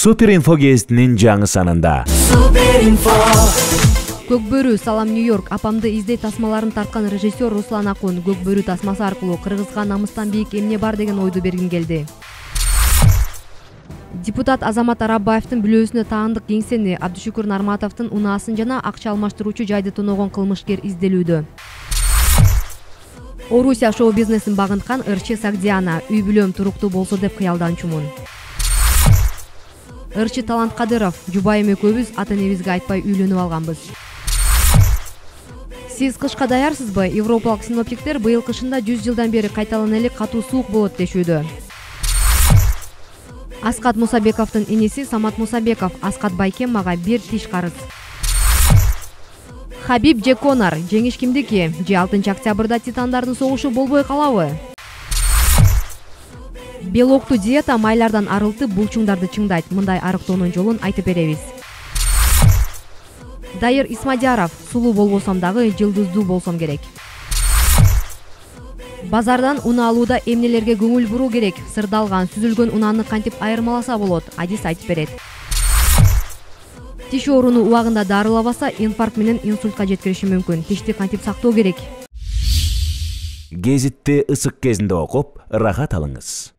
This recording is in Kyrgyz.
Супер инфо гезитинин жаңы санында. Көкбөрү салам Нью-Йорк апамды издей тасмаларын тарткан режиссер Руслан Акун көкбөрү тасмасы аркылуу кыргызга намыстан бийик эмне бар деген ойду бергин келди. Депутат Азамат Арабаевдин бүлөөсүнө таандык кеңсени Абдушукур Нарматовдун унаасын жана акча алмаштыруучу жайды тоногон кылмышкер изделүүдө. Орусия шоу-бизнесин багынткан ырчы Сагдиана үй бүлөм туруктуу болсо деп кыялданчумун. Ырчы Талант Кадыров жубайым экөөбүз ата-энебизге айтпай үйлөнүп алганбыз. Сиз кышка даярсызбы? Европалык синоптиктер быйыл кышында 100 жылдан бери кайталана элек катуу суук болот дешүүдө. Аскат Мусабековдун энеси Самат Мусабеков Аскат Байкемага бир тиш карыз. Хабиб же Конор жеңиш кимдики? Же 6 октябрда титандардын согушу болбой калабы? Белоктуу диета майлардан арылтып булчуңдарды чыңдайт. Мындай арыктоонун жолун айтып беребиз. Дайыр Исмадияров сулуу болбосом дагы жылдыздуу болсом керек. Базардан уна алууда эмнелерге көңүл буруу керек? Сырдалган, сүзүлгөн унааны кантип айырмаласа болот? Адис айтып берет. Тиш ооруну убагында дарылабаса, инфаркт менен инсультка жеткириши мүмкүн. Тишти кантип сактоо керек? Гезитти ысык кезинде окуп, рахат алыңыз.